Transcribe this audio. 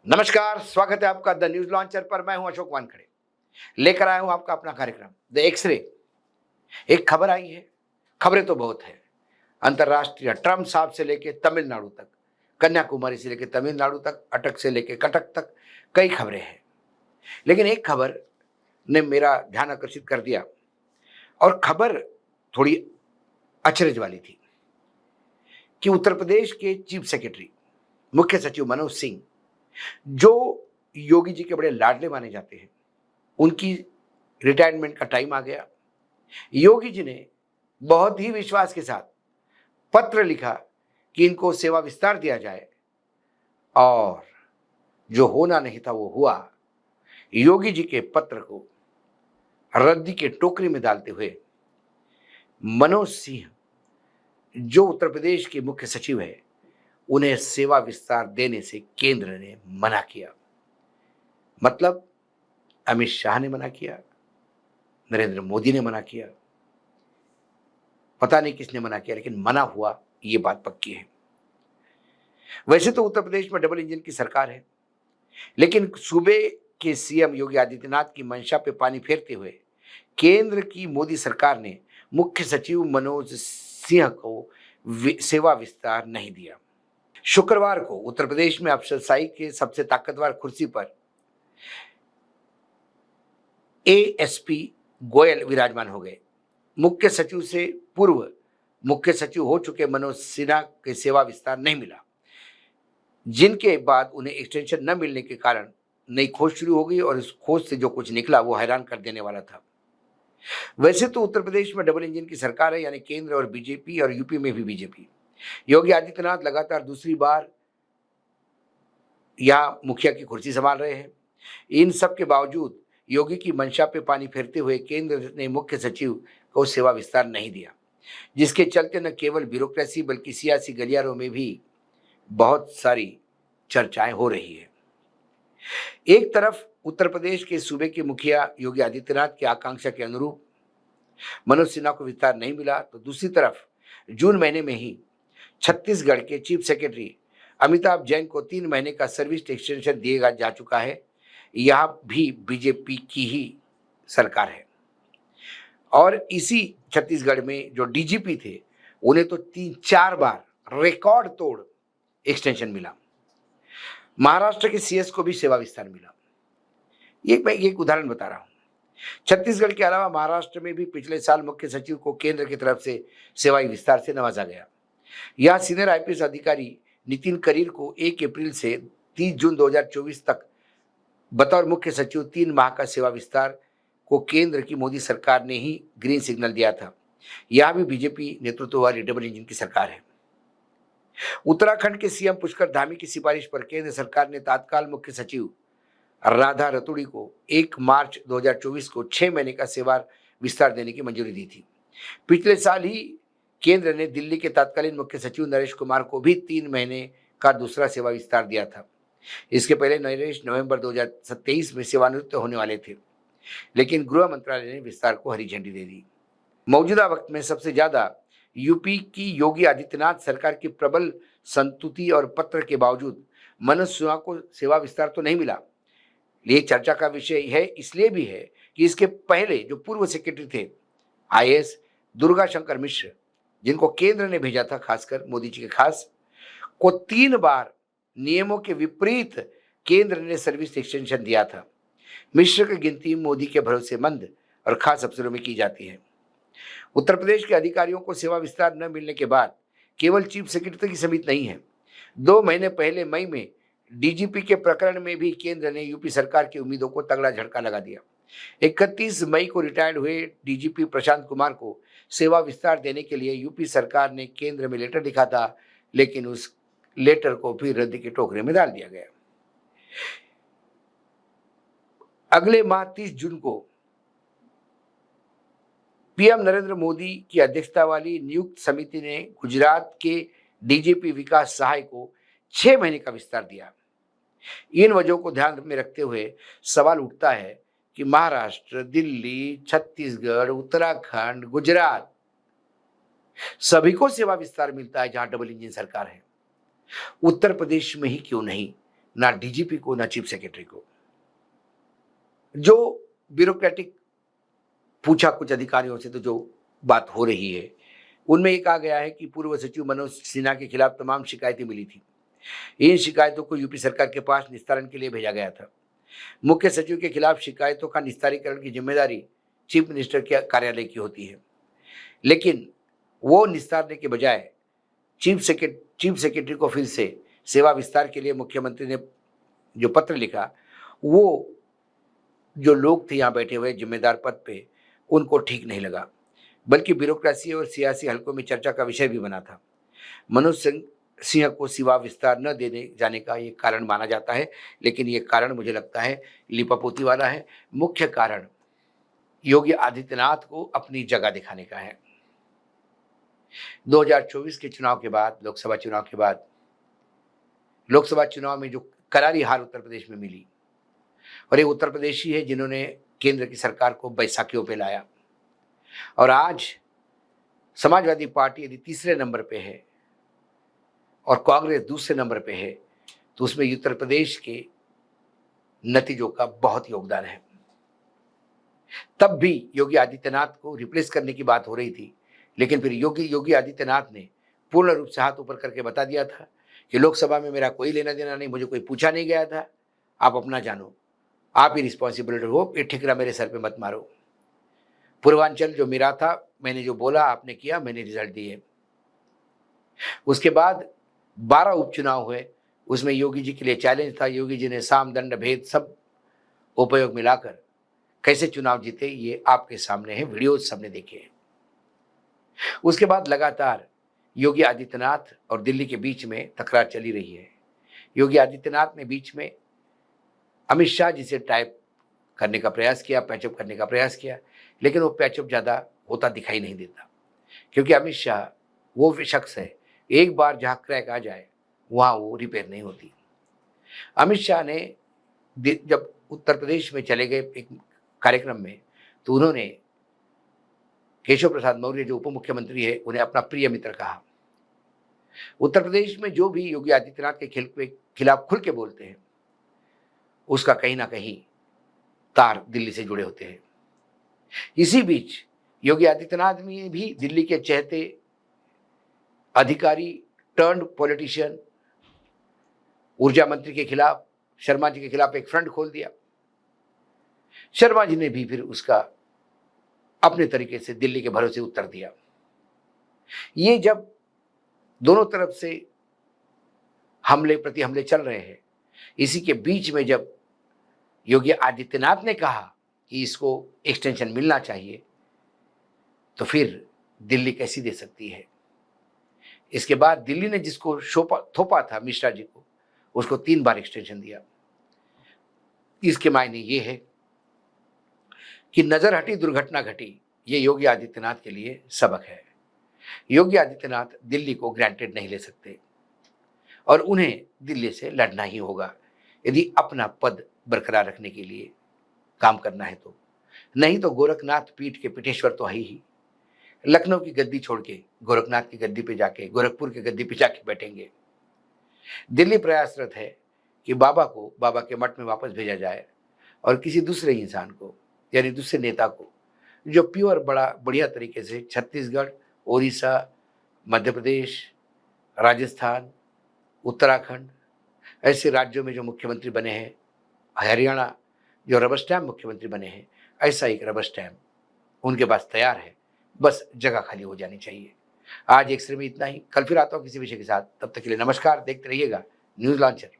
नमस्कार, स्वागत है आपका द न्यूज लॉन्चर पर। मैं हूं अशोक वानखड़े, लेकर आया हूं आपका अपना कार्यक्रम द एक्सरे। एक खबर आई है, खबरें तो बहुत है। अंतर्राष्ट्रीय ट्रम्प साहब से लेके तमिलनाडु तक, कन्याकुमारी से लेके तमिलनाडु तक, अटक से लेके कटक तक कई खबरें हैं। लेकिन एक खबर ने मेरा ध्यान आकर्षित कर दिया और खबर थोड़ी अचरज वाली थी कि उत्तर प्रदेश के चीफ सेक्रेटरी, मुख्य सचिव मनोज सिंह, जो योगी जी के बड़े लाडले माने जाते हैं, उनकी रिटायरमेंट का टाइम आ गया। योगी जी ने बहुत ही विश्वास के साथ पत्र लिखा कि इनको सेवा विस्तार दिया जाए, और जो होना नहीं था वो हुआ। योगी जी के पत्र को रद्दी के टोकरी में डालते हुए मनोज सिंह, जो उत्तर प्रदेश के मुख्य सचिव है, उन्हें सेवा विस्तार देने से केंद्र ने मना किया। मतलब अमित शाह ने मना किया, नरेंद्र मोदी ने मना किया, पता नहीं किसने मना किया, लेकिन मना हुआ, ये बात पक्की है। वैसे तो उत्तर प्रदेश में डबल इंजन की सरकार है, लेकिन सूबे के सीएम योगी आदित्यनाथ की मंशा पे पानी फेरते हुए केंद्र की मोदी सरकार ने मुख्य सचिव मनोज सिंह को सेवा विस्तार नहीं दिया। शुक्रवार को उत्तर प्रदेश में अफसरशाही के सबसे ताकतवर कुर्सी पर एएसपी गोयल विराजमान हो गए। मुख्य सचिव से पूर्व मुख्य सचिव हो चुके मनोज सिन्हा के सेवा विस्तार नहीं मिला, जिनके बाद उन्हें एक्सटेंशन न मिलने के कारण नई खोज शुरू हो गई, और इस खोज से जो कुछ निकला वो हैरान कर देने वाला था। वैसे तो उत्तर प्रदेश में डबल इंजन की सरकार है, यानी केंद्र और बीजेपी, और यूपी में भी बीजेपी। योगी आदित्यनाथ लगातार दूसरी बार यहाँ मुखिया की कुर्सी संभाल रहे हैं। इन सब के बावजूद योगी की मंशा पे पानी फेरते हुए केंद्र ने मुख्य सचिव को सेवा विस्तार नहीं दिया, जिसके चलते न केवल ब्यूरोक्रेसी बल्कि सियासी गलियारों में भी बहुत सारी चर्चाएं हो रही है। एक तरफ उत्तर प्रदेश के सूबे के मुखिया योगी आदित्यनाथ की आकांक्षा के अनुरूप मनोज सिन्हा को विस्तार नहीं मिला, तो दूसरी तरफ जून महीने में ही छत्तीसगढ़ के चीफ सेक्रेटरी अमिताभ जैन को 3 महीने का सर्विस एक्सटेंशन दिया जा चुका है। यहां भी बीजेपी की ही सरकार है, और इसी छत्तीसगढ़ में जो डीजीपी थे, उन्हें तो 3-4 बार रिकॉर्ड तोड़ एक्सटेंशन मिला। महाराष्ट्र के सीएस को भी सेवा विस्तार मिला। मैं एक उदाहरण बता रहा हूं। छत्तीसगढ़ के अलावा महाराष्ट्र में भी पिछले साल मुख्य सचिव को केंद्र की तरफ से सेवा विस्तार से नवाजा गया। यहां सीनियर आईपीएस अधिकारी नितिन करीर को 1 अप्रैल से 30 जून 2024 तक बतौर मुख्य सचिव 3 माह का सेवा विस्तार को केंद्र की मोदी सरकार ने ही ग्रीन सिग्नल दिया था। यहां भी बीजेपी नेतृत्व वाली डबल इंजन की सरकार है। उत्तराखंड के सीएम पुष्कर धामी की सिफारिश पर केंद्र सरकार ने तत्काल मुख्य सचिव राधा रतूड़ी को 1 मार्च 2024 को 6 महीने का सेवा विस्तार देने की मंजूरी दी थी। पिछले साल ही केंद्र ने दिल्ली के तत्कालीन मुख्य सचिव नरेश कुमार को भी 3 महीने का दूसरा सेवा विस्तार दिया था। इसके पहले नरेश नवंबर 2023 में सेवानिवृत्त होने वाले थे, लेकिन गृह मंत्रालय ने विस्तार को हरी झंडी दे दी। मौजूदा वक्त में सबसे ज्यादा यूपी की योगी आदित्यनाथ सरकार की प्रबल संतुति और पत्र के बावजूद मनोज सिन्हा को सेवा विस्तार तो नहीं मिला। ये चर्चा का विषय है, इसलिए भी है कि इसके पहले जो पूर्व सेक्रेटरी थे आईएएस दुर्गा शंकर मिश्र, जिनको केंद्र ने भेजा था खासकर मोदी जी के खास, को 3 बार नियमों के विपरीत केंद्र ने सर्विस एक्सटेंशन दिया था। मिश्र की गिनती मोदी के भरोसेमंद और खास अफसरों में की जाती है। उत्तर प्रदेश के अधिकारियों को सेवा विस्तार न मिलने के बाद केवल चीफ सेक्रेटरी की समिति नहीं है। 2 महीने पहले मई में डीजीपी के प्रकरण में भी केंद्र ने यूपी सरकार की उम्मीदों को तगड़ा झटका लगा दिया। 31 मई को रिटायर्ड हुए डीजीपी प्रशांत कुमार को सेवा विस्तार देने के लिए यूपी सरकार ने केंद्र में लेटर लिखा था, लेकिन उस लेटर को भी रद्द के टोकरे में डाल दिया गया। अगले माह 30 जून को पीएम नरेंद्र मोदी की अध्यक्षता वाली नियुक्त समिति ने गुजरात के डीजीपी विकास सहाय को 6 महीने का विस्तार दिया। इन वजहों को ध्यान में रखते हुए सवाल उठता है कि महाराष्ट्र, दिल्ली, छत्तीसगढ़, उत्तराखंड, गुजरात, सभी को सेवा विस्तार मिलता है जहां डबल इंजन सरकार है। उत्तर प्रदेश में ही क्यों नहीं? ना डीजीपी को, ना चीफ सेक्रेटरी को। जो ब्यूरोक्रेटिक पूछा कुछ अधिकारियों से तो जो बात हो रही है, उनमें ये कहा गया है कि पूर्व सचिव मनोज सिन्हा के खिलाफ तमाम शिकायतें मिली थी। इन शिकायतों को यूपी सरकार के पास निस्तारण के लिए भेजा गया था। मुख्य सचिव के खिलाफ शिकायतों का निस्तारीकरण की जिम्मेदारी चीफ मिनिस्टर के कार्यालय की होती है, लेकिन वो निस्तारने के बजाय चीफ सेक्रेटरी को फिर से सेवा विस्तार के लिए मुख्यमंत्री ने जो पत्र लिखा, वो जो लोग थे यहाँ बैठे हुए जिम्मेदार पद पे, उनको ठीक नहीं लगा, बल्कि ब्यूरोक्रेसी और सियासी हलकों में चर्चा का विषय भी बना था। मनोज सिंह को सेवा विस्तार न देने जाने का ये कारण माना जाता है, लेकिन ये कारण मुझे लगता है लिपापोती वाला है। मुख्य कारण योगी आदित्यनाथ को अपनी जगह दिखाने का है। 2024 के चुनाव के बाद, लोकसभा चुनाव के बाद, लोकसभा चुनाव में जो करारी हार उत्तर प्रदेश में मिली, और ये उत्तर प्रदेशी है जिन्होंने केंद्र की सरकार को बैसाखियों पे लाया, और आज समाजवादी पार्टी यदि तीसरे नंबर पे है और कांग्रेस दूसरे नंबर पे है, तो उसमें उत्तर प्रदेश के नतीजों का बहुत योगदान है। तब भी योगी आदित्यनाथ को रिप्लेस करने की बात हो रही थी, लेकिन फिर योगी आदित्यनाथ ने पूर्ण रूप से हाथ ऊपर करके बता दिया था कि लोकसभा में मेरा कोई लेना देना नहीं, मुझे कोई पूछा नहीं गया था, आप अपना जानो, आप ही रिस्पॉन्सिबिलिटी हो, ये ठिकरा मेरे सर पे मत मारो। पूर्वांचल जो मेरा था, मैंने जो बोला आपने किया, मैंने रिजल्ट दिए। उसके बाद 12 उपचुनाव हुए, उसमें योगी जी के लिए चैलेंज था। योगी जी ने साम दंड भेद सब उपयोग मिलाकर कैसे चुनाव जीते, ये आपके सामने है, वीडियो सबने देखे हैं। उसके बाद लगातार योगी आदित्यनाथ और दिल्ली के बीच में तकरार चली रही है। योगी आदित्यनाथ ने बीच में अमित शाह जी से टाइप करने का प्रयास किया, पैचअप करने का प्रयास किया, लेकिन वो पैचअप ज़्यादा होता दिखाई नहीं देता, क्योंकि अमित शाह वो शख्स है, एक बार जहाँ क्रैक आ जाए वहाँ वो रिपेयर नहीं होती। अमित शाह ने जब उत्तर प्रदेश में चले गए एक कार्यक्रम में, तो उन्होंने केशव प्रसाद मौर्य जो उप मुख्यमंत्री है, उन्हें अपना प्रिय मित्र कहा। उत्तर प्रदेश में जो भी योगी आदित्यनाथ के खिलाफ खुल के बोलते हैं, उसका कहीं ना कहीं तार दिल्ली से जुड़े होते हैं। इसी बीच योगी आदित्यनाथ ने भी दिल्ली के चहेते अधिकारी टर्न्ड पॉलिटिशियन ऊर्जा मंत्री के खिलाफ, शर्मा जी के खिलाफ एक फ्रंट खोल दिया। शर्मा जी ने भी फिर उसका अपने तरीके से दिल्ली के भरोसे उत्तर दिया। ये जब दोनों तरफ से हमले प्रति हमले चल रहे हैं, इसी के बीच में जब योगी आदित्यनाथ ने कहा कि इसको एक्सटेंशन मिलना चाहिए, तो फिर दिल्ली कैसी दे सकती है। इसके बाद दिल्ली ने जिसको थोपा था मिश्रा जी को, उसको 3 बार एक्सटेंशन दिया। इसके मायने ये है कि नजर हटी दुर्घटना घटी, ये योगी आदित्यनाथ के लिए सबक है। योगी आदित्यनाथ दिल्ली को ग्रांटेड नहीं ले सकते और उन्हें दिल्ली से लड़ना ही होगा यदि अपना पद बरकरार रखने के लिए काम करना है तो। नहीं तो गोरखनाथ पीठ के पीठेश्वर तो है ही, लखनऊ की गद्दी छोड़ के गोरखनाथ की गद्दी पे जाके, गोरखपुर की गद्दी पे जाके बैठेंगे। दिल्ली प्रयासरत है कि बाबा को बाबा के मठ में वापस भेजा जाए और किसी दूसरे इंसान को, यानी दूसरे नेता को, जो प्योर बढ़िया तरीके से छत्तीसगढ़, ओडिशा, मध्य प्रदेश, राजस्थान, उत्तराखंड ऐसे राज्यों में जो मुख्यमंत्री बने हैं, हरियाणा जो रबर स्टैम्प मुख्यमंत्री बने हैं, ऐसा एक रबर स्टैम्प उनके पास तैयार है, बस जगह खाली हो जानी चाहिए। आज एक्सरे में इतना ही, कल फिर आता हूँ किसी विषय के साथ। तब तक के लिए नमस्कार, देखते रहिएगा न्यूज़ लॉन्चर।